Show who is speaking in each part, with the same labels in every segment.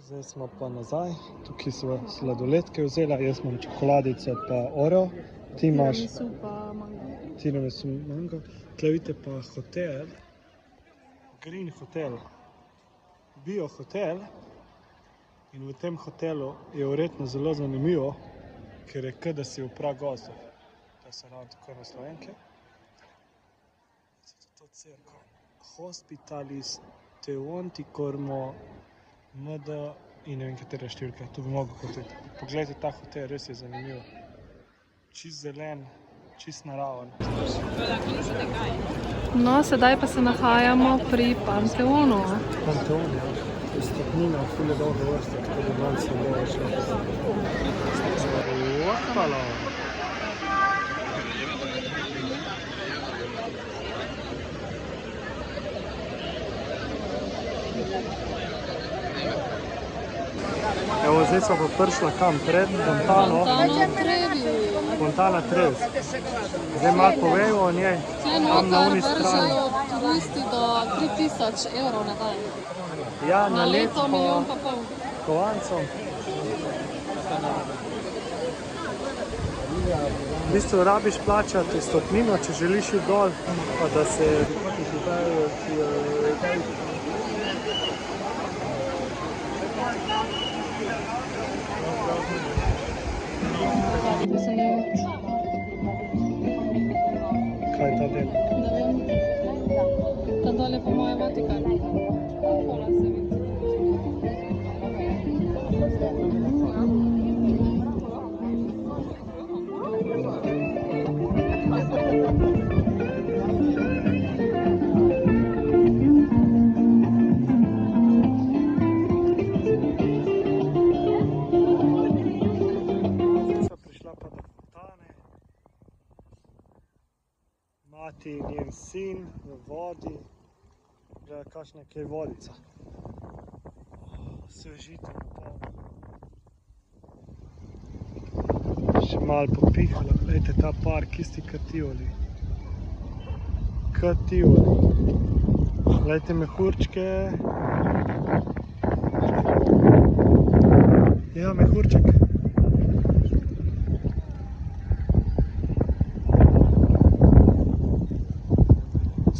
Speaker 1: Zdaj smo pa nazaj, tukaj so sladoledke vzela, jaz imam čokoladico pa Oreo, ti imaš tiramisu mango. Tukaj vidite pa hotel, Green Hotel, Bio Hotel, in v tem hotelu je verjetno zelo zanimivo, ker je da si v Pragozdov. To so ravno tako na Slovenke. To cerkev. Hospitalis Teonticormo MD in ne vem katere številke, to bi mogel hoteti. Poglejte ta hotel, res je zanimivo. Čist zelen, čist naraven.
Speaker 2: No, sedaj pa se nahajamo pri Panteonu.
Speaker 1: Panteon, ja. To je stopnina, ful je dolga vrsta, tako da malce bo šlo. Opala! Evo, zdaj so pa prišla kam pred Fontano. Fontana Trevi. Zdaj malo povejo o njej. Tam na uni strani.
Speaker 2: Turisti do 3000 evrov na dan.
Speaker 1: Ja, na
Speaker 2: leto
Speaker 1: leto
Speaker 2: milijon pa pol.
Speaker 1: kovancem. V bistvu rabiš plačati stopnino, če želiš iti dol, pa da se Kaj je ta del?
Speaker 2: Ne vem. Ta dol je po moje Vatikan. Pola se vidi. Mati in njen sin v vodi, gleda kakšna je vodica. Svežite popolno. Še malo popihala, glejte ta park, isti kot Tivoli. Kot Tivoli. Glejte mehurčke. Ja, mehurček.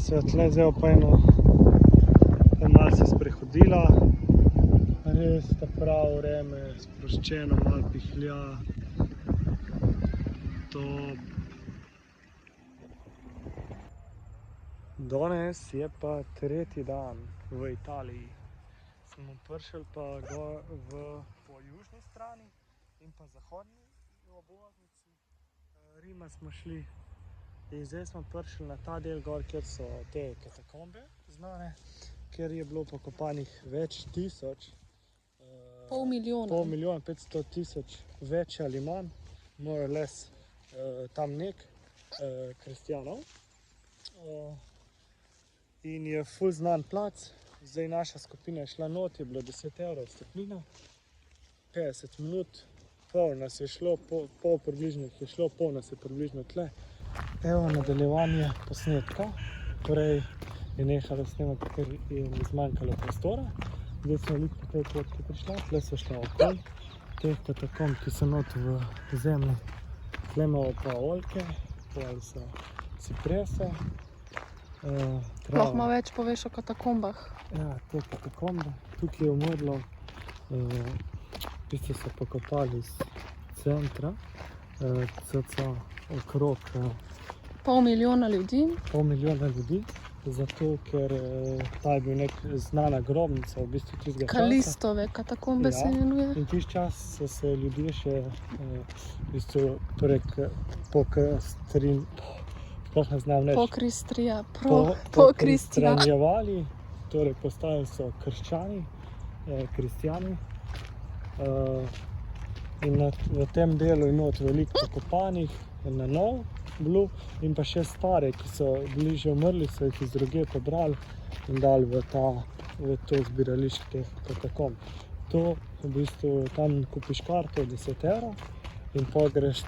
Speaker 2: Svetle, zdaj pa eno malo se sprehodila, res ta pravo vreme, sproščeno, malo pihlja, top. Danes je pa tretji dan v Italiji. Smo prišli pa po južni strani in pa zahodni obvoznici Rima smo šli. In zdaj smo prišli na ta del gor, kjer so te katakombe znane, kjer je bilo pokopanih več tisoč, Pol milijona,
Speaker 1: 500 tisoč, več ali manj, more or less, tam kristjanov. In je ful znan plac. Zdaj naša skupina je šla not, je bilo 10 evrov stopnina, 50 minut, pol nas je šlo, pol nas je približno tle. Evo nadaljevanje posnetka, prej je nehalo snemati, ker je zmanjkalo prostora. Zdaj smo lik po tej potki prišla, tle so šla okoli teh katakomb, ki so not v zemlji. Tle imamo pa oljke, pol so ciprese.
Speaker 2: Lahko malo več poveš o katakombah.
Speaker 1: Ja, te katakombe. Tukaj je umrlo, tisti so pokopali iz centra, cca okrog
Speaker 2: Pol milijona ljudi,
Speaker 1: zato ker ta je bil nek znana grobnica, v bistvu tistega časa.
Speaker 2: Kalistove katakombe se imenuje.
Speaker 1: In tisti čas so se ljudje še v bistvu pokristranjevali, torej postali so kristjani. In v tem delu je not veliko pokopanih, na nov bilo, in pa še stare, ki so bili že umrli, so jih iz drugje pobrali in dali v to zbirališče teh katakomb. To v bistvu tam kupiš karto 10 evrov in pol greš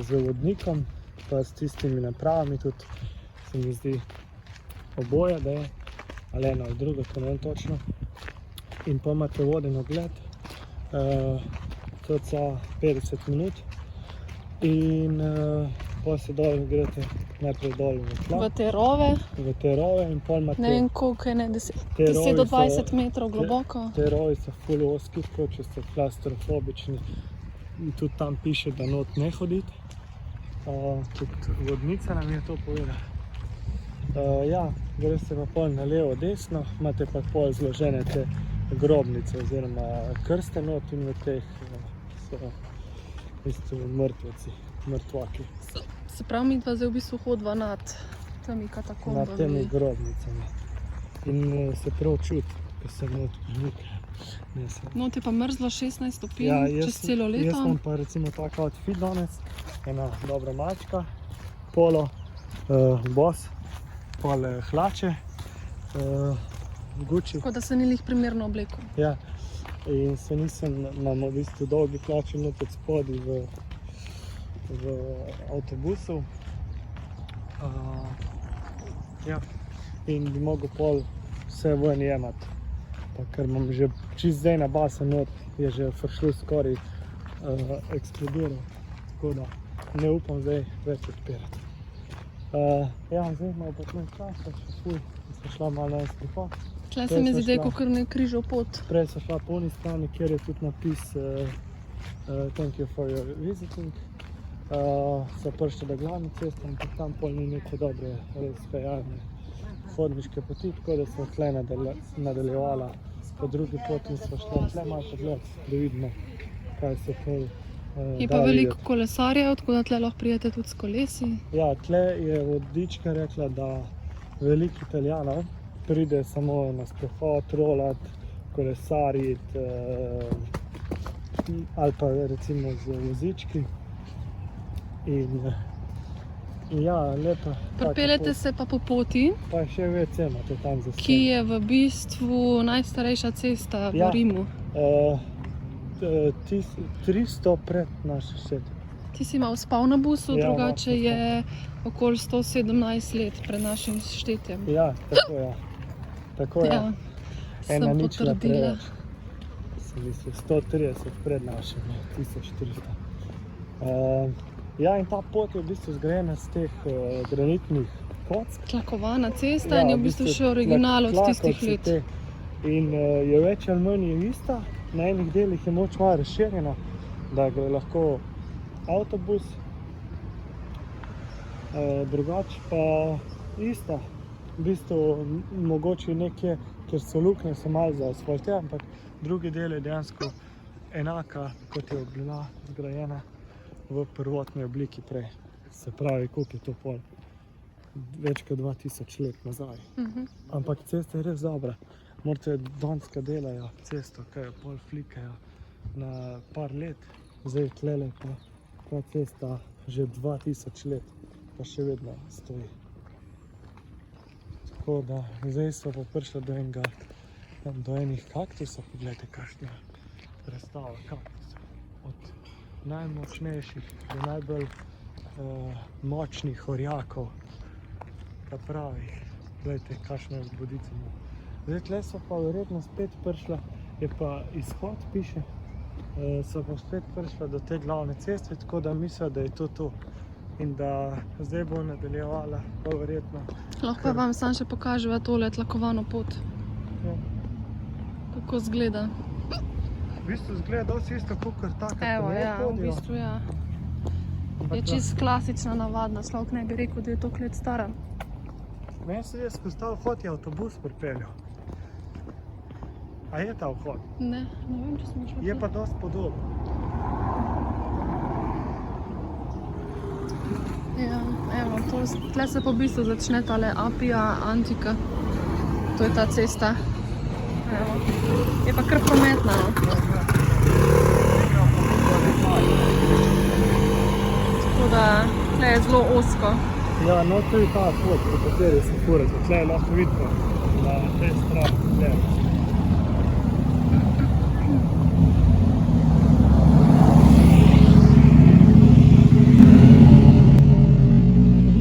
Speaker 1: z vodnikom, pa s tistimi napravami tudi, se mi zdi oboje, da je, ali eno ali drugo, to ne vem točno. In pa imate voden ogled cca 50 minut. In potem se dol greste najprej dol v tla,
Speaker 3: V te rove,
Speaker 1: v te rove in pol imate.
Speaker 3: ne vem koliko je, ne, 10
Speaker 1: Te rovi
Speaker 3: do
Speaker 1: so-
Speaker 3: 20 metrov globoko.
Speaker 1: Te rovi so ful ozki, tako če ste klaustrofobični. In tudi tam piše, da not ne hoditi. Tudi vodnica nam je to povedala. Ja, greste pa pol na levo, desno, imate pa pol zložene te grobnice oziroma krste not in v teh so v bistvu mrtveci, mrtvaki
Speaker 3: Se pravi, mi dva zdaj v bistvu hodva nad temi
Speaker 1: nad
Speaker 3: katakombami.
Speaker 1: temi grobnicami. In se prav čuti, ko se not premika. Ne se.
Speaker 3: Not je pa mrzlo 16 stopinj
Speaker 1: Ja,
Speaker 3: čez celo
Speaker 1: Jaz
Speaker 3: leto.
Speaker 1: imam pa recimo tak outfit danes, ena dobra mačka, polo, boss, pol hlače, Gucci.
Speaker 3: Tako da se ni lih primerno oblekel.
Speaker 1: Ja, in se nisem, imamo v bistvu dolgi hlači noter spodaj v avtobusu. Ja, in bi mogel pol vse ven jemati. Pa ker imam že čist zdaj nabasen not, je že fršlus skoraj eksplodiral. Tako da ne upam zdaj več odpirati. Ja, zdaj imamo pa tukaj časa, še ful, smo šla malo na sprehod.
Speaker 3: Tle se
Speaker 1: Prej
Speaker 3: mi
Speaker 1: sva
Speaker 3: zdi,
Speaker 1: šla-
Speaker 3: kot ne križal pot.
Speaker 1: Prej so šla po oni strani, kjer je tudi napis Thank you for your visiting. So prišli do glavne ceste, ampak tam pol ni neke dobre, res spejalne hodniške poti, tako da smo tle nadaljevala po drugi poti in smo šla tle malo pogled, da vidimo, kaj se pol
Speaker 3: Je
Speaker 1: da
Speaker 3: pa veliko
Speaker 1: videti.
Speaker 3: kolesarjev, tako da tle lahko prijete tudi s kolesi.
Speaker 1: Ja, tle je vodička rekla, da veliko Italijanov pride samo na sprehod, rolat, kolesariti ali pa recimo z vozički. In ja, lepa.
Speaker 3: Pripeljete se pa po poti,
Speaker 1: Pa še WC imate tam za
Speaker 3: ki je v bistvu najstarejša cesta v
Speaker 1: Ja.
Speaker 3: Rimu.
Speaker 1: 300 pred našo šet.
Speaker 3: Ti si mal spal na busu,
Speaker 1: Ja,
Speaker 3: drugače
Speaker 1: malo
Speaker 3: je okoli 117 let pred našim štetjem.
Speaker 1: Ja, tako ja. Tako ja.
Speaker 3: sem
Speaker 1: Ena ničla
Speaker 3: potrdila.
Speaker 1: preveč. Sem mislil 130 pred našim, 1400. Ja, in ta pot je v bistvu zgrajena z teh granitnih kock.
Speaker 3: Tlakovana cesta
Speaker 1: Ja,
Speaker 3: in je v bistvu še original od tistih
Speaker 1: tlakovci
Speaker 3: let.
Speaker 1: te. In je več ali manj ista, na enih delih je moč malo razširjena, da gre lahko avtobus, drugače pa ista. V bistvu mogoče nekje, kjer so luknje, so malo zaasfaltirane, ampak drugi del je dejansko enaka, kot je bila zgrajena v prvotni obliki prej. Se pravi, koliko je to pol? Več kot 2000 let nazaj. Ampak cesta je res dobra. Morate Donska delajo cesto, ki jo pol flikajo na par let. Zdaj tlele pa ta cesta že 2000 let, pa še vedno stoji. Tako da zdaj so pa prišli do enih kaktusov. Poglejte, kakšna predstava kaktusov. Od najmočnejših do najbolj močnih orjakov, ta pravih. Poglejte, kakšno je vodica ima. Zdaj, tle so pa verjetno spet prišla, je pa izhod, piše, so pa spet prišla do te glavne ceste, tako da mislijo, da je to to. In da zdaj bo nadaljevala, pa verjetno.
Speaker 3: Lahko pa vam sam še pokaževa tole tlakovano pot,
Speaker 1: Ja.
Speaker 3: kako izgleda.
Speaker 1: V bistvu zgleda dosti isto, kakor taka,
Speaker 3: Evo,
Speaker 1: ko ne
Speaker 3: ja, v
Speaker 1: hodijo.
Speaker 3: bistvu ja.
Speaker 1: Ampak
Speaker 3: Je čist klasična, navadna, človek ne bi rekel, da je toliko let stara.
Speaker 1: Meni se je skozi ta vhod je avtobus pripeljal. A je ta vhod?
Speaker 3: Ne vem, če smo šli.
Speaker 1: Je pa dosti podoben.
Speaker 3: Ja, evo, tle se pa v bistvu začne tale Apia Antica. To je ta cesta. Evo. Je pa kar prometna, no. Tako da tle je zelo ozko.
Speaker 1: Ja, no to je ta pot, po kateri se furate. Tle lahko vidite na tej strani. Tle.